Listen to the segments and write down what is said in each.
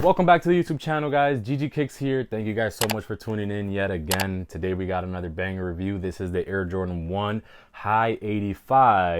Welcome back to the YouTube channel, guys. ggkickzz here. Thank you guys so much for tuning in yet again. Today we got another banger review. This is the Air Jordan 1 High 85.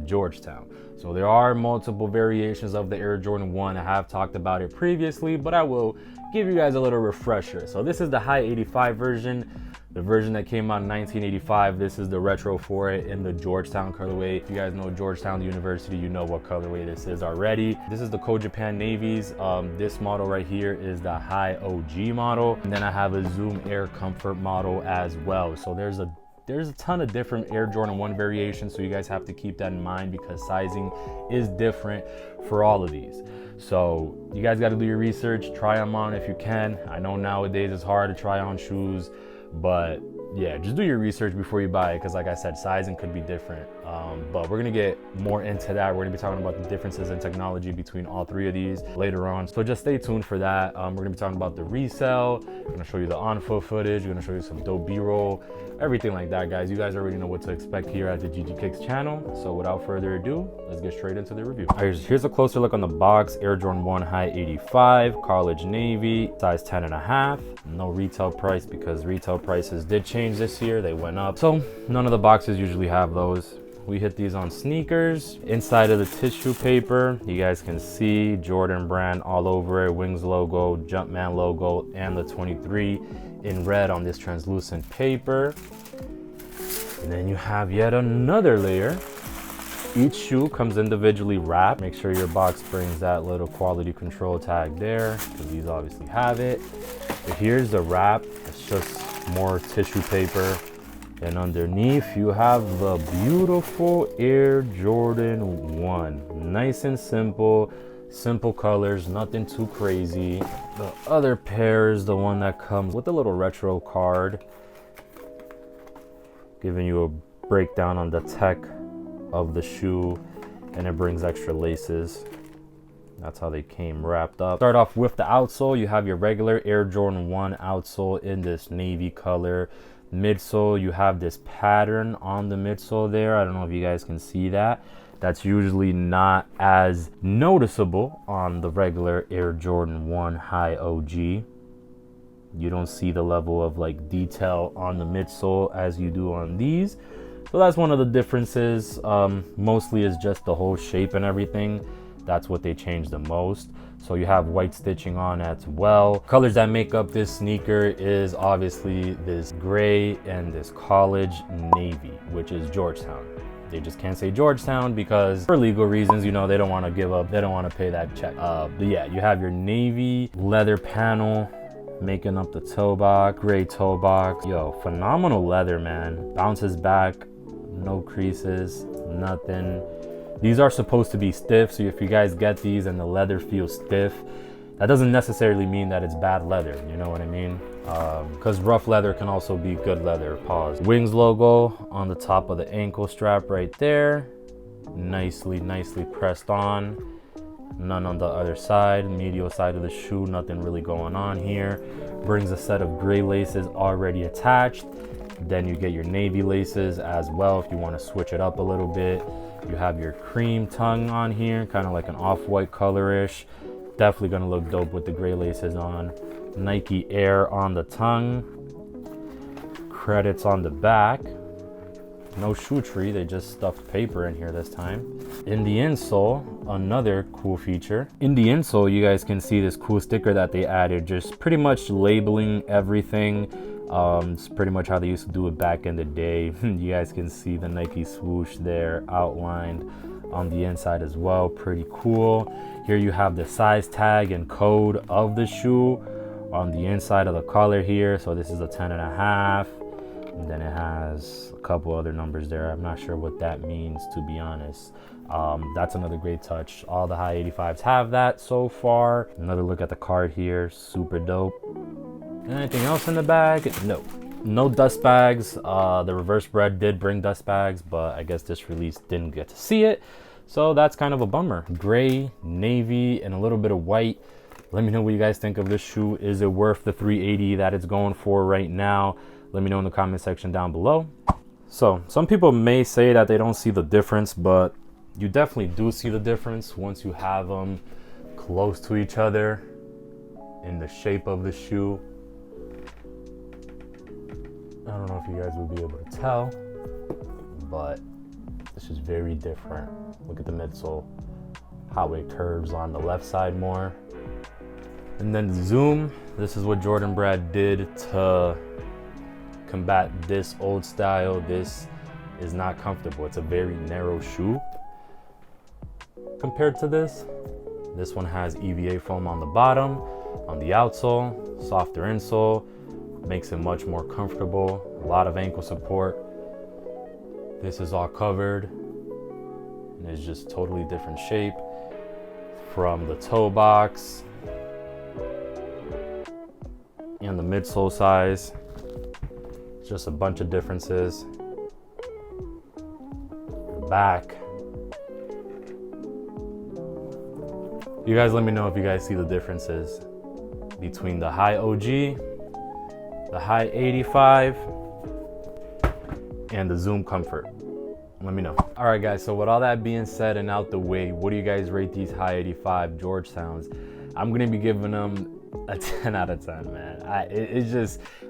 Georgetown. So there are multiple variations of the Air Jordan 1. I have talked about it previously, but I will give you guys a little refresher. So this is the High 85 version. The version that came out in 1985, this is the retro for it in the Georgetown colorway. If you guys know Georgetown University, you know what colorway this is already. This is the Code Japan Navies. This model right here is the High OG model. And then I have a Zoom Air Comfort model as well. So there's a ton of different Air Jordan 1 variations, so you guys have to keep that in mind because sizing is different for all of these. So you guys got to do your research, try them on if you can. I know nowadays it's hard to try on shoes, but yeah, just do your research before you buy it because like I said, sizing could be different. But we're gonna get more into that. We're gonna be talking about the differences in technology between all three of these later on. So just stay tuned for that. We're gonna be talking about the resale. We're gonna show you the on-foot footage. We're gonna show you some dope B-roll, everything like that, guys. You guys already know what to expect here at the ggkickzz channel. So without further ado, let's get straight into the review. All right, here's a closer look on the box. Air Jordan 1 High 85, college navy, size 10.5. No retail price because retail prices did change this year. They went up. So none of the boxes usually have those. We hit these on sneakers. Inside of the tissue paper, you guys can see Jordan brand all over it, Wings logo, Jumpman logo, and the 23 in red on this translucent paper. And then you have yet another layer. Each shoe comes individually wrapped. Make sure your box brings that little quality control tag there because these obviously have it. But here's the wrap. It's just more tissue paper. And underneath you have the beautiful Air Jordan 1. Nice and simple colors, nothing too crazy. The other pair is the one that comes with a little retro card, giving you a breakdown on the tech of the shoe, and it brings extra laces. That's how they came wrapped up. Start off with the outsole. You have your regular Air Jordan 1 outsole in this navy color. Midsole, you have this pattern on the midsole there. I don't know if you guys can see that. That's usually not as noticeable on the regular Air Jordan 1 High OG. You don't see the level of like detail on the midsole as you do on these. So that's one of the differences. Mostly is just the whole shape and everything. That's what they changed the most. So you have white stitching on as well. Colors that make up this sneaker is obviously this gray and this college navy, which is Georgetown. They just can't say Georgetown because for legal reasons, you know, they don't want to give up, they don't want to pay that check. But yeah, you have your navy leather panel making up the toe box, gray toe box. Yo, phenomenal leather, man. Bounces back, no creases, nothing. These are supposed to be stiff, so if you guys get these and the leather feels stiff, that doesn't necessarily mean that it's bad leather, you know what I mean? Because rough leather can also be good leather. Pause. Wings logo on the top of the ankle strap right there. Nicely pressed on. None on the other side. Medial side of the shoe, nothing really going on here. Brings a set of gray laces already attached. Then you get your navy laces as well if you want to switch it up a little bit. You have your cream tongue on here, kind of like an off-white colorish. Definitely gonna look dope with the gray laces on. Nike Air on the tongue. Credits on the back. No shoe tree, they just stuffed paper in here this time. In the insole, another cool feature. In the insole, you guys can see this cool sticker that they added, just pretty much labeling everything. It's pretty much how they used to do it back in the day. You guys can see the Nike swoosh there outlined on the inside as well. Pretty cool. Here you have the size tag and code of the shoe on the inside of the collar here. So this is a 10.5, and then it has a couple other numbers there. I'm not sure what that means, to be honest. That's another great touch. All the High 85s have that so far. Another look at the card here, super dope. Anything else in the bag? No dust bags. The reverse bread did bring dust bags, but I guess this release didn't get to see it, so that's kind of a bummer. Gray, navy, and a little bit of white. Let me know what you guys think of this shoe. Is it worth the $380 that it's going for right now? Let me know in the comment section down below. So some people may say that they don't see the difference, but you definitely do see the difference once you have them close to each other in the shape of the shoe. I don't know if you guys will be able to tell, but this is very different. Look at the midsole, how it curves on the left side more. And then the zoom, this is what Jordan Brand did to combat this old style. This is not comfortable. It's a very narrow shoe compared to this. This one has EVA foam on the bottom, on the outsole, softer insole, makes it much more comfortable, a lot of ankle support. This is all covered and it's just totally different shape from the toe box and the midsole size. Just a bunch of differences. The back. You guys let me know if you guys see the differences between the high OG, the high 85, and the Zoom Comfort. Let me know. All right, guys, so with all that being said and out the way, what do you guys rate these high 85 Georgetowns? I'm gonna be giving them a 10 out of 10, man.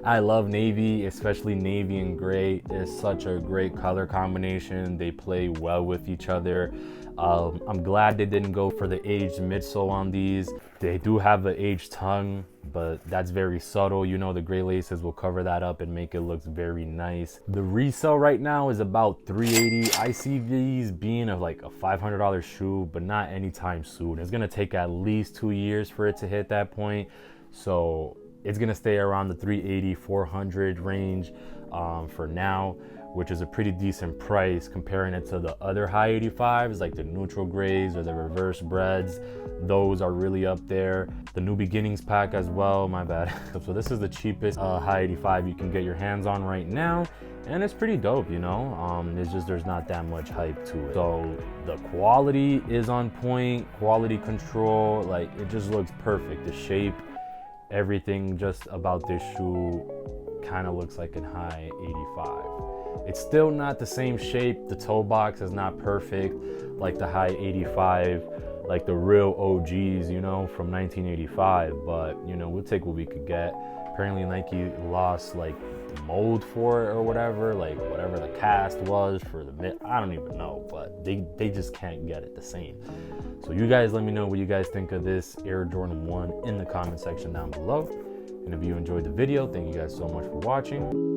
I love navy, especially navy and gray. It's such a great color combination. They play well with each other. I'm glad they didn't go for the aged midsole on these. They do have the aged tongue, but that's very subtle. You know, the gray laces will cover that up and make it look very nice. The resale right now is about $380. I see these being of like a $500 shoe, but not anytime soon. It's gonna take at least 2 years for it to hit that point. So it's gonna stay around the $380, $400 range for now, which is a pretty decent price comparing it to the other high 85s, like the neutral grays or the reverse breads. Those are really up there. The new beginnings pack as well, my bad. So this is the cheapest high 85 you can get your hands on right now. And it's pretty dope, you know? It's just there's not that much hype to it. So the quality is on point, quality control, like it just looks perfect. The shape, everything just about this shoe kind of looks like a high 85. It's still not the same shape. The toe box is not perfect like the high 85, like the real OGs, you know, from 1985. But, you know, we'll take what we could get. Apparently Nike lost like the mold for it or whatever, like whatever the cast was for the mid. I don't even know, but they just can't get it the same. So you guys let me know what you guys think of this Air Jordan 1 in the comment section down below. And if you enjoyed the video, thank you guys so much for watching.